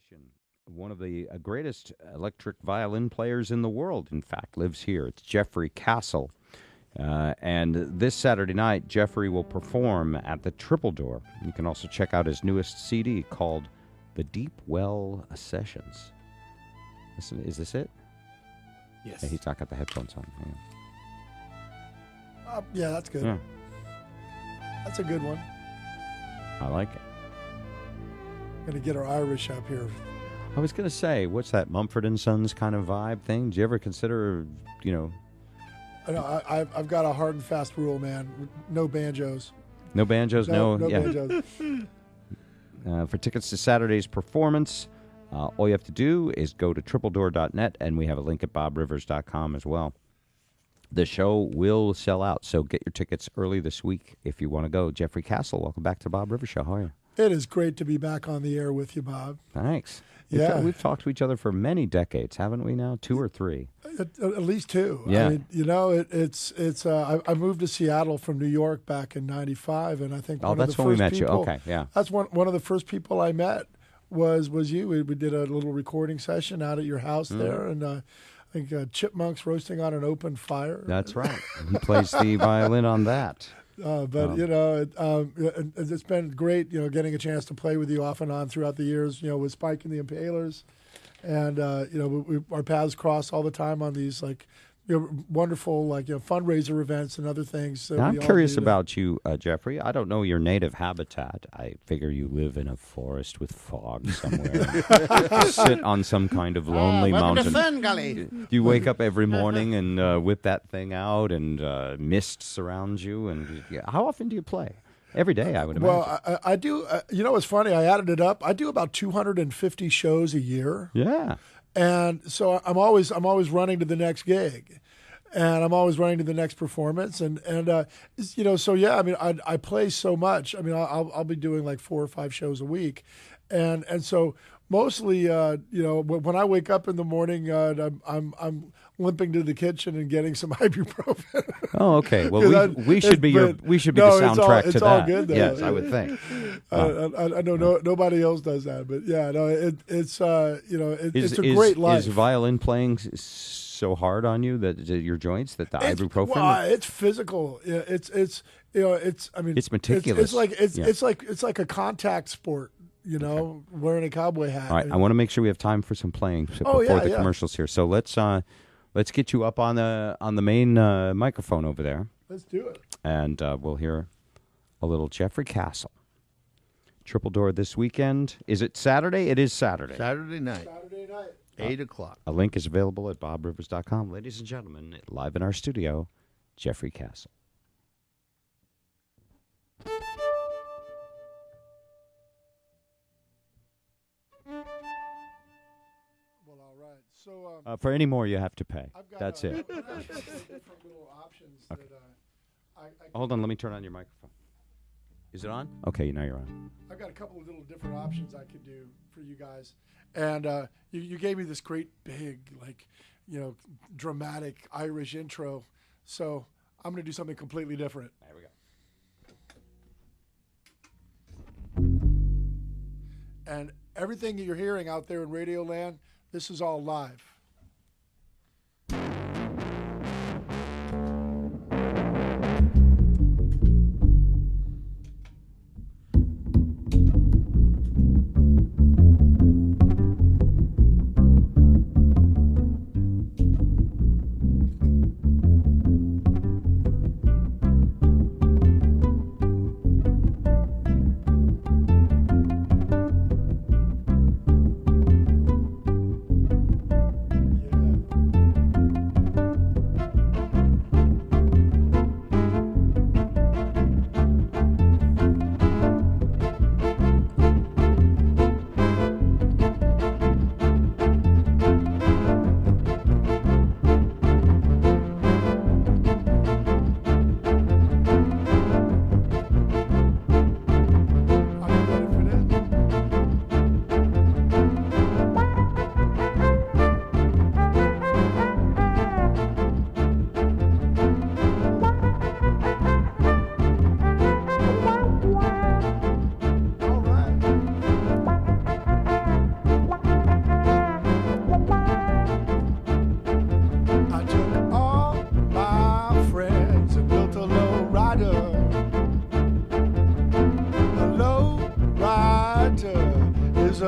musician, one of the greatest electric violin players in the world, in fact, lives here. It's Geoffrey Castle. And this Saturday night, Geoffrey will perform at the Triple Door. You can also check out his newest CD called The Deep Well Sessions. Listen, is this it? Yes. Yeah, he's not got the headphones on. Yeah, that's good. Yeah. That's a good one. I like it. Going to get our Irish up here. I was going to say, what's that Mumford and Sons kind of vibe thing? Do you ever consider, I know, I've got a hard and fast rule, man. No banjos. No banjos? No Yeah. banjos. For tickets to Saturday's performance, all you have to do is go to tripledoor.net, and we have a link at bobrivers.com as well. The show will sell out, so get your tickets early this week if you want to go. Geoffrey Castle, welcome back to the Bob Rivers Show. How are you? It is great to be back on the air with you, Bob. Thanks. Yeah. We've talked to each other for many decades, haven't we now? 2 or 3? At least 2. Yeah. I mean, I moved to Seattle from New York back in '95, and I think one that's of the when we first met people, you. Okay, yeah. That's one of the first people I met was you. We did a little recording session out at your house there, and I think chipmunks roasting on an open fire. That's right. He plays the violin on that. It's been great, getting a chance to play with you off and on throughout the years, with Spike and the Impalers. And, our paths cross all the time on these, wonderful, fundraiser events and other things. Now, I'm curious about you, Geoffrey. I don't know your native habitat. I figure you live in a forest with fog somewhere. Sit on some kind of lonely mountain. Fern Gully. Do you wake up every morning and whip that thing out and mist surrounds you? And how often do you play? Every day, I would imagine. Well, I do. It's funny. I added it up. I do about 250 shows a year. Yeah. And so I'm always running to the next gig, and I'm always running to the next performance, so yeah. I mean, I play so much. I mean, I'll be doing like 4 or 5 shows a week, and so mostly, when I wake up in the morning, I'm limping to the kitchen and getting some ibuprofen. Oh, okay. Well, we should be the soundtrack to that. It's all good, though. Yes, I would think. I know nobody else does that, but yeah, no, it's a great life. Is violin playing so hard on you that your joints that the ibuprofen? Well, it's physical. Yeah, it's I mean, it's meticulous. It's like a contact sport. Wearing a cowboy hat. All right, I want to make sure we have time for some playing before the commercials here. So let's get you up on the main microphone over there. Let's do it. And we'll hear a little Geoffrey Castle. Triple Door this weekend. Is it Saturday? It is Saturday. Saturday night. 8 o'clock. A link is available at bobrivers.com. Ladies and gentlemen, live in our studio, Geoffrey Castle. So for any more, you have to pay. That's it. Different little options Okay. that Hold on, let me turn on your microphone. Is it on? Okay, now you're on. I've got a couple of little different options I could do for you guys, and you gave me this great big dramatic Irish intro, so I'm going to do something completely different. There we go. And everything that you're hearing out there in Radio Land, this is all live.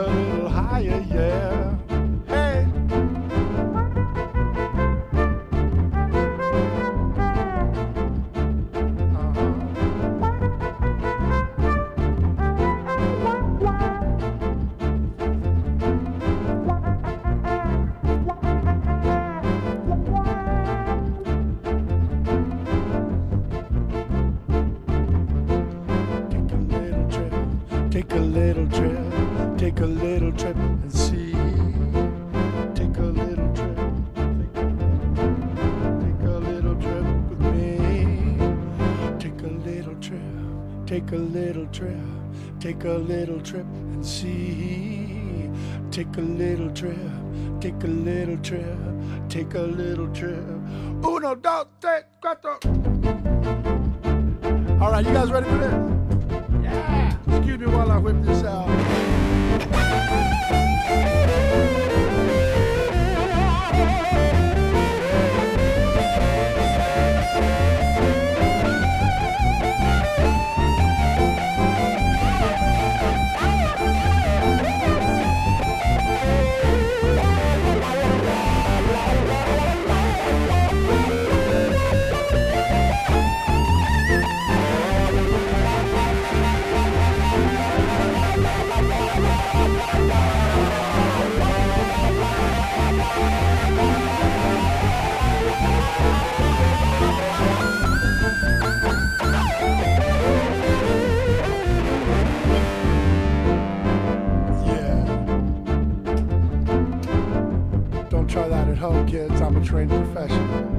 a little higher, yeah. Hey. Take a little trip, take a little trip and see. Take a little trip, take a little trip with me. Take a little trip, take a little trip, take a little trip and see. Take a little trip, take a little trip, take a little trip. Uno, dos, tres, cuatro. All right, you guys ready for this? Yeah! Excuse me while I whip this out. Try that at home, kids. I'm a trained professional.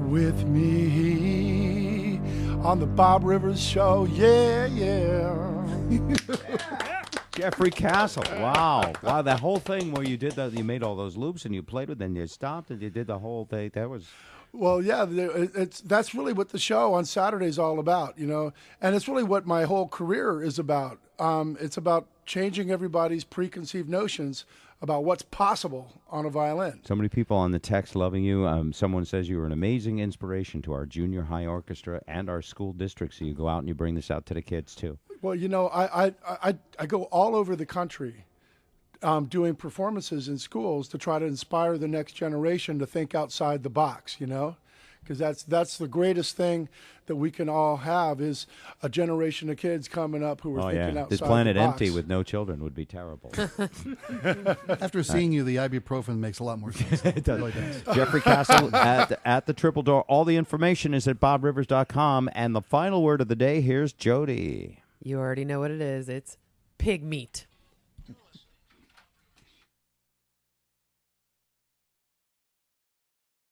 With me on the Bob Rivers Show, yeah. Geoffrey Castle, wow. That whole thing where you did that, you made all those loops and you played with them, and you stopped and you did the whole thing. That was... Well, yeah, that's really what the show on Saturday is all about, you know, and it's really what my whole career is about. It's about changing everybody's preconceived notions about what's possible on a violin. So many people on the text loving you. Someone says you were an amazing inspiration to our junior high orchestra and our school district. So you go out and you bring this out to the kids too. Well, you know, I go all over the country doing performances in schools to try to inspire the next generation to think outside the box, you know, because that's the greatest thing that we can all have is a generation of kids coming up who are thinking outside the box. This planet empty with no children would be terrible. After seeing you, the ibuprofen makes a lot more sense. It does. Really does. Geoffrey Castle at the Triple Door. All the information is at bobrivers.com. And the final word of the day, here's Jody. You already know what it is. It's pig meat.